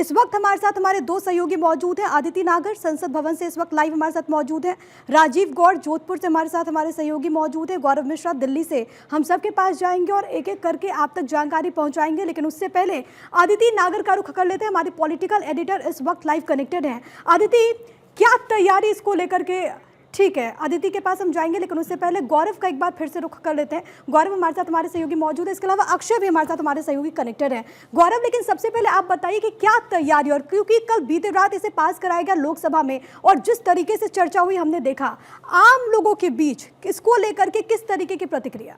इस वक्त हमारे साथ हमारे दो सहयोगी मौजूद हैं। आदिति नागर संसद भवन से इस वक्त लाइव हमारे साथ मौजूद हैं। राजीव गौड़ जोधपुर से हमारे साथ हमारे सहयोगी मौजूद हैं। गौरव मिश्रा दिल्ली से। हम सबके पास जाएंगे और एक एक करके आप तक जानकारी पहुंचाएंगे, लेकिन उससे पहले आदिति नागर का रुख कर लेते हैं। हमारी पॉलिटिकल एडिटर इस वक्त लाइव कनेक्टेड हैं। आदिति, क्या तैयारी इसको लेकर के? ठीक है, आदिति के पास हम जाएंगे, लेकिन उससे पहले गौरव का एक बार फिर से रुख कर लेते हैं। गौरव हमारे साथ हमारे सहयोगी मौजूद है, इसके अलावा अक्षय भी हमारे साथ हमारे सहयोगी कनेक्टेड है। गौरव, लेकिन सबसे पहले आप बताइए कि क्या तैयारी, और क्योंकि कल बीते रात इसे पास कराया गया लोकसभा में और जिस तरीके से चर्चा हुई हमने देखा, आम लोगों के बीच इसको लेकर के किस तरीके की प्रतिक्रिया?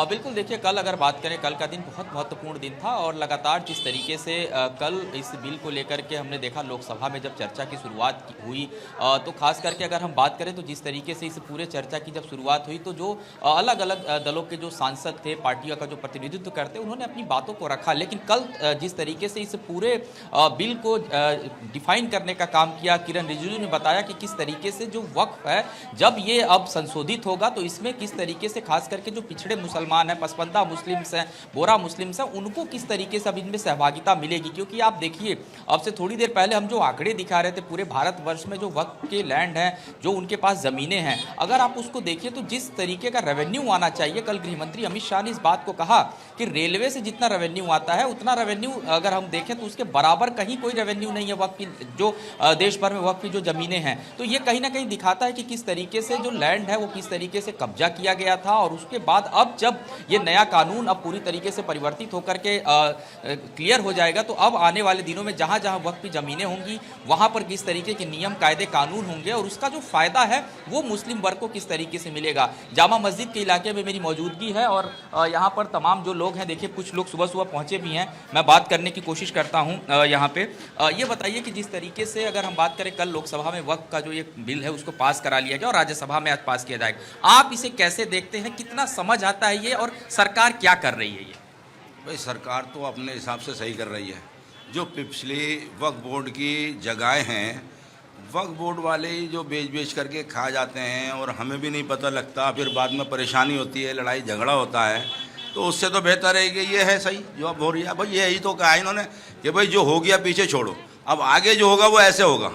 बिल्कुल, देखिए, कल अगर बात करें, कल का दिन बहुत महत्वपूर्ण दिन था और लगातार जिस तरीके से कल इस बिल को लेकर के हमने देखा लोकसभा में जब चर्चा की शुरुआत हुई, तो खास करके अगर हम बात करें तो जिस तरीके से इस पूरे चर्चा की जब शुरुआत हुई तो जो अलग अलग दलों के जो सांसद थे, पार्टियों का जो प्रतिनिधित्व करते, उन्होंने अपनी बातों को रखा। लेकिन कल जिस तरीके से इस पूरे बिल को डिफाइन करने का काम किया, किरण रिजिजू ने बताया कि किस तरीके से जो वक्फ है, जब ये अब संशोधित होगा तो इसमें किस तरीके से खास करके जो पिछड़े मुसलमान है, पसपंदा मुस्लिम्स हैं, बोरा मुस्लिम्स हैं, उनको किस तरीके से अब इनमें सहभागिता मिलेगी। क्योंकि आप देखिए, अब से थोड़ी देर पहले हम जो आंकड़े दिखा रहे थे, पूरे भारतवर्ष में जो वक्फ के लैंड हैं, जो उनके पास ज़मीनें हैं, अगर आप उसको देखिए तो जिस तरीके का रेवेन्यू आना चाहिए, कल गृहमंत्री अमित शाह ने इस बात को कहा कि रेलवे से जितना रेवेन्यू आता है उतना रेवेन्यू अगर हम देखें तो उसके बराबर कहीं कोई रेवेन्यू नहीं है वक्फ की, जो देश भर में वक्फ की जो ज़मीनें हैं। तो ये कहीं ना कहीं दिखाता है कि किस तरीके से जो लैंड है वो किस तरीके से कब्जा किया गया था। और उसके बाद अब जब ये नया कानून अब पूरी तरीके से परिवर्तित होकर के क्लियर हो जाएगा, तो अब आने वाले दिनों में जहां जहां वक्त की ज़मीनें होंगी वहां पर किस तरीके के नियम कायदे कानून होंगे और उसका जो फ़ायदा है वो मुस्लिम वर्ग को किस तरीके से मिलेगा। जामा मस्जिद के इलाके में मेरी मौजूदगी है और यहाँ पर तमाम जो लोग हैं, देखिए कुछ लोग सुबह सुबह पहुँचे भी हैं, मैं बात करने की कोशिश करता हूँ यहाँ पे। ये बताइए कि जिस तरीके से अगर हम बात करें, कल लोकसभा में वक्फ का जो ये बिल है उसको पास करा लिया गया और राज्यसभा में आज पास किया जाएगा, आप इसे कैसे देखते हैं? कितना समझ आता है ये और सरकार क्या कर रही है? ये भाई, सरकार तो अपने हिसाब से सही कर रही है। जो पिछली वक्फ बोर्ड की जगहें हैं, वक्फ बोर्ड वाले ही जो बेच करके खा जाते हैं और हमें भी नहीं पता लगता, फिर बाद में परेशानी होती है, लड़ाई झगड़ा होता है। तो उससे तो बेहतर है कि ये है सही जो अब हो रही है। भाई यही तो कहा इन्होंने कि भाई जो हो गया पीछे छोड़ो, अब आगे जो होगा वो ऐसे होगा।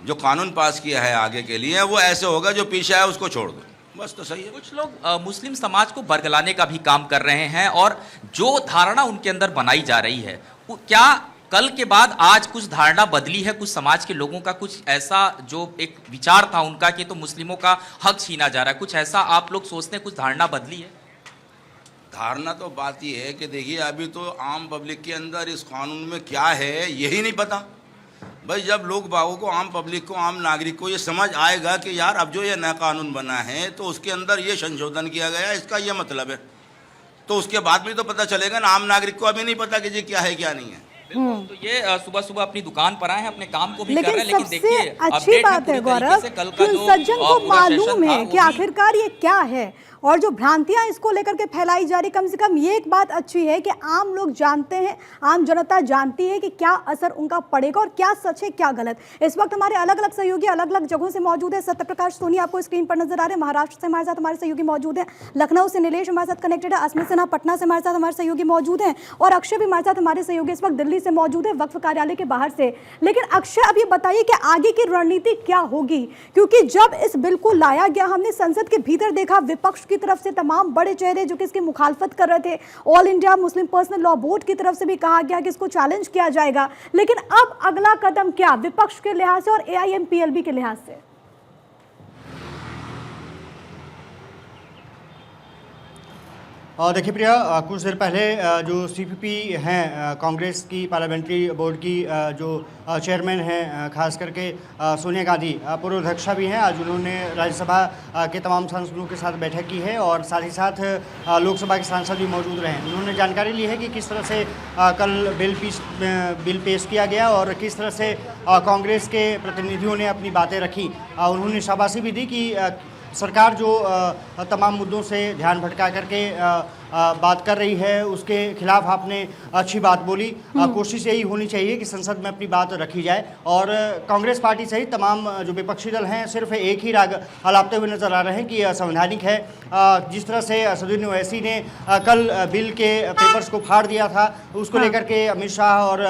जो कानून पास किया है आगे के लिए वो ऐसे होगा, जो पीछे है उसको छोड़ दो, बस। तो सही है। कुछ लोग मुस्लिम समाज को बरगलाने का भी काम कर रहे हैं और जो धारणा उनके अंदर बनाई जा रही है, क्या कल के बाद आज कुछ धारणा बदली है? कुछ समाज के लोगों का कुछ ऐसा जो एक विचार था उनका कि तो मुस्लिमों का हक छीना जा रहा है, कुछ ऐसा आप लोग सोचते हैं? कुछ धारणा बदली है? धारणा तो बात यह है कि देखिए, अभी तो आम पब्लिक के अंदर इस कानून में क्या है यही नहीं पता। भाई जब लोग बागों को, आम पब्लिक को, आम नागरिक को ये समझ आएगा कि यार अब जो ये नया कानून बना है तो उसके अंदर ये संशोधन किया गया, इसका ये मतलब है, तो उसके बाद भी तो पता चलेगा ना। आम नागरिक को अभी नहीं पता कि ये क्या है क्या नहीं है। तो ये सुबह सुबह अपनी दुकान पर आए हैं, अपने काम को भी कर रहे हैं, लेकिन देखिए अच्छी बात है गौरव कि सज्जन को मालूम है कि आखिरकार ये क्या है और जो भ्रांतियां इसको लेकर के फैलाई जा रही, कम से कम ये एक बात अच्छी है कि आम लोग जानते हैं, आम जनता जानती है कि क्या असर उनका पड़ेगा और क्या सच है क्या गलत। इस वक्त हमारे अलग अलग सहयोगी अलग अलग जगहों से मौजूद है। सत्यप्रकाश सोनी आपको स्क्रीन पर नजर आ रहे हैं, महाराष्ट्र से हमारे साथ हमारे सहयोगी मौजूद है, लखनऊ से नीलेश हमारे साथ कनेक्टेड है, अस्मित सिन्हा पटना से हमारे साथ हमारे सहयोगी मौजूद हैं और अक्षय भी हमारे साथ हमारे सहयोगी इस वक्त दिल्ली से मौजूद है, वक्फ कार्यालय के बाहर से। लेकिन अक्षय, अब ये बताइए कि आगे की रणनीति क्या होगी? क्योंकि जब इस बिल को लाया गया, हमने संसद के भीतर देखा विपक्ष की तरफ से तमाम बड़े चेहरे जो कि इसकी मुखालफत कर रहे थे, all India Muslim personal law board की तरफ से भी कहा गया कि इसको चैलेंज किया जाएगा। लेकिन अब अगला कदम क्या, विपक्ष के लिहाज से और एआईएमपीएलबी के लिहाज से? देखिए प्रिया, कुछ देर पहले जो सीपीपी हैं, कांग्रेस की पार्लियामेंट्री बोर्ड की जो चेयरमैन हैं, खास करके सोनिया गांधी पूर्व अध्यक्षा भी हैं, आज उन्होंने राज्यसभा के तमाम सांसदों के साथ बैठक की है और साथ ही साथ लोकसभा के सांसद भी मौजूद रहे। उन्होंने जानकारी ली है कि किस तरह से कल बिल पेश किया गया और किस तरह से कांग्रेस के प्रतिनिधियों ने अपनी बातें रखी। उन्होंने शाबाशी भी दी कि सरकार जो तमाम मुद्दों से ध्यान भटका करके बात कर रही है उसके खिलाफ आपने अच्छी बात बोली। कोशिश यही होनी चाहिए कि संसद में अपनी बात रखी जाए और कांग्रेस पार्टी सहित तमाम जो विपक्षी दल हैं सिर्फ एक ही राग हलाते हुए नजर आ रहे हैं कि यह संवैधानिक है। जिस तरह से असदुद्दीन ओवैसी ने कल बिल के पेपर्स को फाड़ दिया था, उसको लेकर के अमित शाह और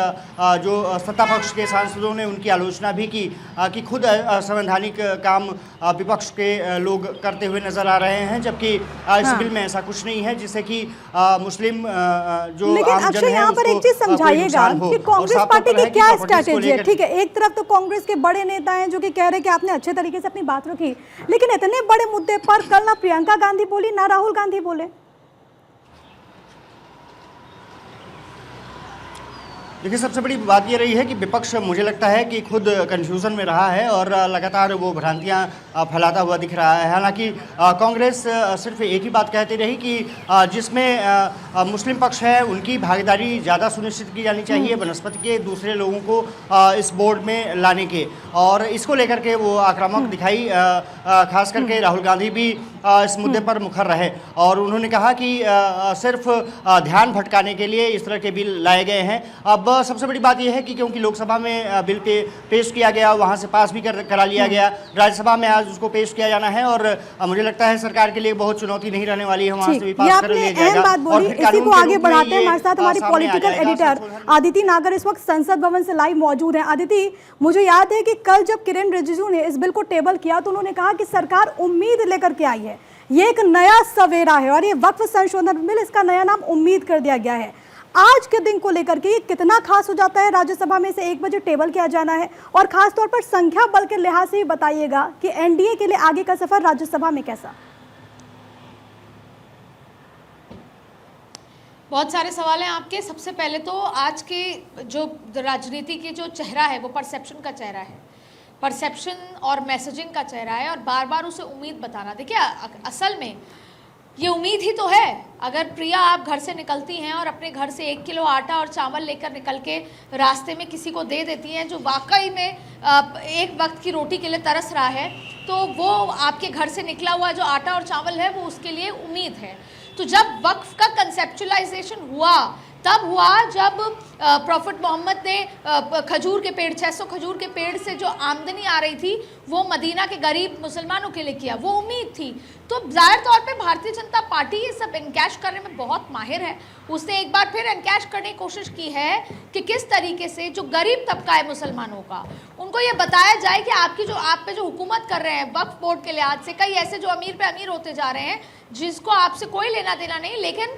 जो सत्ता पक्ष के सांसदों ने उनकी आलोचना भी की कि खुद संवैधानिक काम विपक्ष के लोग करते हुए नजर आ रहे हैं, जबकि इस बिल में ऐसा कुछ नहीं है जिससे कि मुस्लिम जो लेकिन आम जन अक्षय है यहाँ पर एक चीज समझाइएगा कि कांग्रेस पार्टी की क्या स्ट्रैटेजी है। ठीक है, एक तरफ तो कांग्रेस के बड़े नेता हैं जो कि कह रहे हैं कि आपने अच्छे तरीके से अपनी बात रखी, लेकिन इतने बड़े मुद्दे पर कल ना प्रियंका गांधी बोली ना राहुल गांधी बोले। देखिए, सबसे बड़ी बात ये रही है कि विपक्ष मुझे लगता है कि खुद कन्फ्यूज़न में रहा है और लगातार वो भ्रांतियां फैलाता हुआ दिख रहा है। हालांकि कांग्रेस सिर्फ एक ही बात कहती रही कि जिसमें मुस्लिम पक्ष है उनकी भागीदारी ज़्यादा सुनिश्चित की जानी चाहिए बनस्पति के दूसरे लोगों को इस बोर्ड में लाने के, और इसको लेकर के वो आक्रामक दिखाई। खास करके राहुल गांधी भी इस मुद्दे पर मुखर रहे और उन्होंने कहा कि सिर्फ ध्यान भटकाने के लिए इस तरह के बिल लाए गए हैं। अब सबसे बड़ी बात यह है कि क्योंकि लोकसभा में बिल पेश किया गया, वहां से पास भी करा लिया गया, राज्यसभा में आज उसको पेश किया जाना है और मुझे लगता है सरकार के लिए बहुत चुनौती नहीं रहने वाली है, वहां से भी पास कर लिया जाएगा। बात बोली, इसी को आगे बढ़ाते हैं। हमारे साथ हमारी पॉलिटिकल एडिटर अदिति नागर इस वक्त संसद भवन से लाइव मौजूद है। अदिति, मुझे याद है कि कल जब किरेन रिजिजू ने इस बिल को टेबल किया तो उन्होंने कहा कि सरकार उम्मीद लेकर के आई है, ये एक नया सवेरा है और ये वक्फ संशोधन बिल, इसका नया नाम उम्मीद कर दिया गया है। आज के दिन को लेकर के ये कितना खास हो जाता है? राज्यसभा में से 1 बजे टेबल किया जाना है और खास तौर पर संख्या बल के लिहाज से भी बताइएगा कि एनडीए के लिए आगे का सफर राज्यसभा में कैसा? बहुत सारे सवाल हैं आपके। सबसे पहले तो आज के जो राजनीति के जो चेहरा है वो परसेप्शन का चेहरा है, परसेप्शन और मैसेजिंग का चेहरा है और बार बार उसे उम्मीद बताना। देखिए, असल में ये उम्मीद ही तो है। अगर प्रिया आप घर से निकलती हैं और अपने घर से 1 किलो आटा और चावल लेकर निकल के रास्ते में किसी को दे देती हैं जो वाकई में एक वक्त की रोटी के लिए तरस रहा है, तो वो आपके घर से निकला हुआ जो आटा और चावल है वो उसके लिए उम्मीद है। तो जब वक्फ का कंसेप्चुलाइजेशन हुआ तब हुआ जब प्रॉफिट मोहम्मद ने खजूर के पेड़ 600 खजूर के पेड़ से जो आमदनी आ रही थी वो मदीना के गरीब मुसलमानों के लिए किया, वो उम्मीद थी। तो जाहिर तौर पे भारतीय जनता पार्टी ये सब एनकैश करने में बहुत माहिर है। उसने एक बार फिर एनकैश करने की कोशिश की है कि किस तरीके से जो गरीब तबका है मुसलमानों का, उनको ये बताया जाए कि आपकी जो आप पे जो हुकूमत कर रहे हैं वक्फ बोर्ड के लिहाज से, कई ऐसे जो अमीर पे अमीर होते जा रहे हैं जिसको आपसे कोई लेना देना नहीं, लेकिन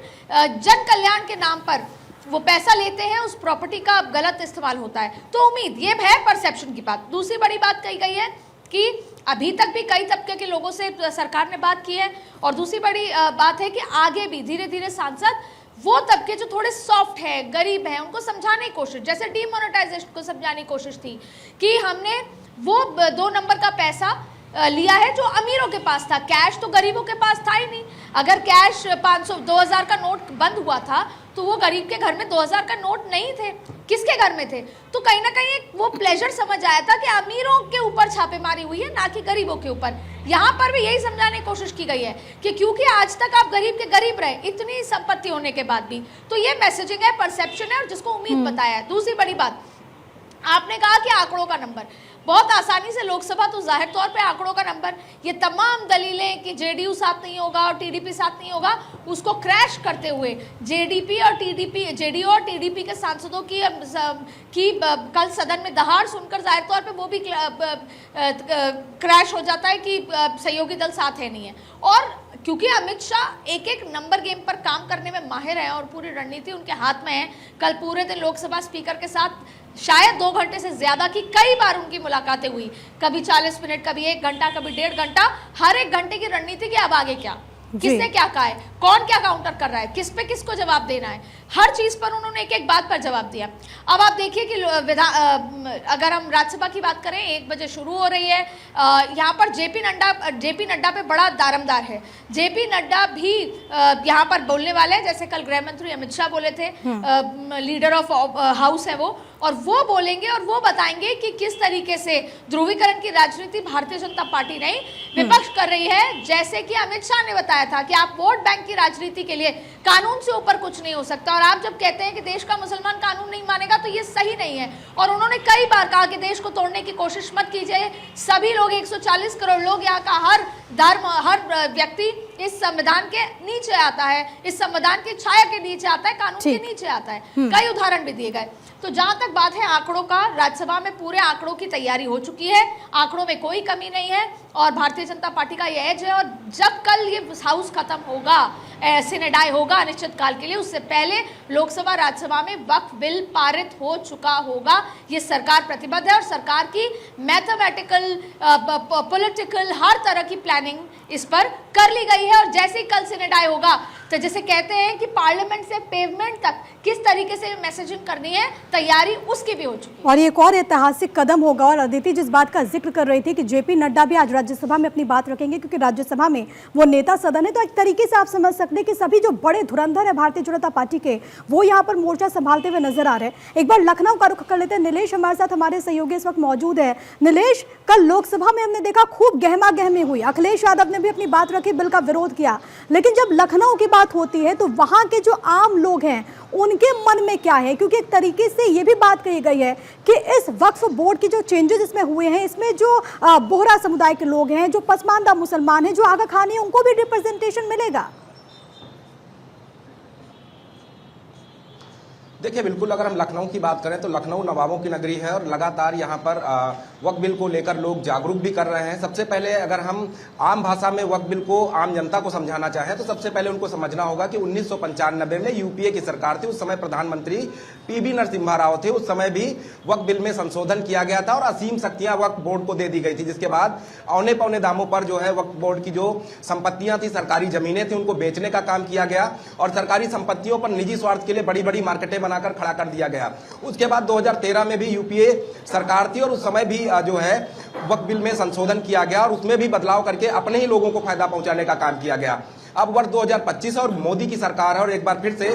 जन कल्याण के नाम पर वो पैसा लेते हैं, उस प्रॉपर्टी का गलत इस्तेमाल होता है। तो उम्मीद ये है परसेप्शन की बात। दूसरी बड़ी बात कही गई है कि अभी तक भी कई तबके के लोगों से सरकार ने बात की है और दूसरी बड़ी बात है कि आगे भी धीरे धीरे सांसद वो तबके जो थोड़े सॉफ्ट है, गरीब हैं, उनको समझाने की कोशिश, जैसे डीमोनेटाइजेशन को समझाने की कोशिश थी कि हमने वो 2 नंबर का पैसा लिया है जो अमीरों के पास था, कैश तो गरीबों के पास था ही नहीं। अगर कैश 500 2000 का नोट बंद हुआ था तो वो गरीब के घर में 2000 का नोट नहीं थे, किसके घर में थे? तो कहीं ना कहीं वो प्लेजर समझ आया था कि अमीरों के ऊपर छापेमारी हुई है, ना कि गरीबों के ऊपर। यहाँ पर भी यही समझाने की कोशिश की गई है कि क्योंकि आज तक आप गरीब के गरीब रहे इतनी संपत्ति होने के बाद भी, तो ये मैसेजिंग है, परसेप्शन है और जिसको उम्मीद बताया है। दूसरी बड़ी बात, आपने कहा कि आंकड़ों का नंबर, बहुत आसानी से लोकसभा तो जाहिर तौर पे आंकड़ों का नंबर, ये तमाम दलीलें कि जेडीयू साथ नहीं होगा और टीडीपी साथ नहीं होगा, उसको क्रैश करते हुए जेडीयू और टीडीपी के सांसदों की कल सदन में दहाड़ सुनकर जाहिर तौर पे वो भी क्रैश हो जाता है कि सहयोगी दल साथ है नहीं है। और क्योंकि अमित शाह एक एक नंबर गेम पर काम करने में माहिर हैं और पूरी रणनीति उनके हाथ में है, कल पूरे दिन लोकसभा स्पीकर के साथ शायद 2 घंटे से ज्यादा की कई बार उनकी मुलाकातें हुई, कभी 40 मिनट, कभी 1 घंटा, कभी 1.5 घंटा। हर एक घंटे की रणनीति की अब आगे क्या, किसने क्या कहा है, कौन क्या काउंटर कर रहा है, किस पे किसको जवाब देना है, हर चीज पर उन्होंने एक एक बात पर जवाब दिया। अब आप देखिए कि अगर हम राज्यसभा की बात करें, 1 बजे शुरू हो रही है, यहाँ पर जेपी नड्डा पे बड़ा दारमदार है। जेपी नड्डा भी यहाँ पर बोलने वाले हैं, जैसे कल गृह मंत्री अमित शाह बोले थे, लीडर ऑफ हाउस है वो, और वो बोलेंगे और वो बताएंगे कि किस तरीके से ध्रुवीकरण की राजनीति भारतीय जनता पार्टी नहीं विपक्ष कर रही है। जैसे कि अमित शाह ने बताया बताया था कि आप वोट बैंक की राजनीति के लिए कानून से ऊपर कुछ नहीं हो सकता, और आप जब कहते हैं कि देश का मुसलमान कानून नहीं मानेगा तो ये सही नहीं है। और उन्होंने कई बार कहा कि देश को तोड़ने की कोशिश मत कीजिए, सभी लोग 140 करोड़ लोग, यहाँ का हर धर्म, हर व्यक्ति इस संविधान के नीचे आता है, इस संविधान की छाया के नीचे आता है, कानून के नीचे आता है। कई उदाहरण भी दिए गए। तो जहां तक बात है आंकड़ों का, राज्यसभा में पूरे आंकड़ों की तैयारी हो चुकी है, आंकड़ों में कोई कमी नहीं है और भारतीय जनता पार्टी का ये एज है। और जब कल ये हाउस खत्म होगा, सिनेडाई होगा अनिश्चितकाल के लिए, उससे पहले लोकसभा राज्यसभा में वक्फ बिल पारित हो चुका होगा। ये सरकार प्रतिबद्ध है और सरकार की मैथमेटिकल, पॉलिटिकल, हर तरह की प्लानिंग इस पर कर ली गई है। और जैसे ही कल सिनेडाई होगा तो जैसे कहते हैं कि पार्लियामेंट से पेवमेंट तक किस तरीके से मैसेजिंग करनी है, तैयारी उसकी भी हो चुकी है। और ये एक और ऐतिहासिक कदम होगा। और अदिति जिस बात का जिक्र कर रही थी कि जेपी नड्डा भी आज राज्यसभा में अपनी बात रखेंगे, क्योंकि राज्यसभा में वो नेता सदन है, तो एक तरीके से आप समझ सकते हैं कि सभी जो बड़े धुरंधर है भारतीय जनता पार्टी के, वो यहाँ पर मोर्चा संभालते हुए नजर आ रहे हैं। एक बार लखनऊ का रुख कर लेते हैं। नीलेश हमारे साथ, हमारे सहयोगी इस वक्त मौजूद है। नीलेश, कल लोकसभा में हमने देखा खूब गहमा गहमी हुई, अखिलेश यादव ने भी अपनी बात रखी, बिल का विरोध किया, लेकिन जब लखनऊ की बात होती है तो वहां के जो आम लोग हैं उनके मन में क्या है? क्योंकि एक तरीके से ये भी बात कही गई है कि इस वक्फ बोर्ड की जो चेंजेस इसमें हुए हैं, इसमें जो बोहरा समुदाय के लोग हैं, जो पसमानदा मुसलमान हैं, जो आगा खानी है, उनको भी रिप्रेजेंटेशन मिलेगा। देखिए, बिल्कुल अगर हम लखनऊ की बात करें तो लखनऊ नवाबों की नगरी है और लगातार यहाँ पर वक्फ बिल को लेकर लोग जागरूक भी कर रहे हैं। सबसे पहले अगर हम आम भाषा में वक्फ बिल को आम जनता को समझाना चाहें तो सबसे पहले उनको समझना होगा कि 1995 में यूपीए की सरकार थी, उस समय प्रधानमंत्री पीवी नरसिम्हा राव थे, उस समय भी वक्फ बिल में संशोधन किया गया था और असीम शक्तियां वक्फ बोर्ड को दे दी गई थी, जिसके बाद औने पौने दामों पर जो है वक्फ बोर्ड की जो संपत्तियां थी, सरकारी जमीनें थी, उनको बेचने का काम किया गया और सरकारी संपत्तियों पर निजी स्वार्थ के लिए बड़ी बड़ी मार्केटें बनाकर खड़ा कर दिया गया। उसके बाद 2013 में भी यूपीए सरकार थी और उस समय भी जो है वक्फ बिल में संशोधन किया गया और उसमें भी बदलाव करके अपने ही लोगों को फायदा पहुंचाने का काम किया गया। अब वर्ष 2025 और मोदी की सरकार है और एक बार फिर से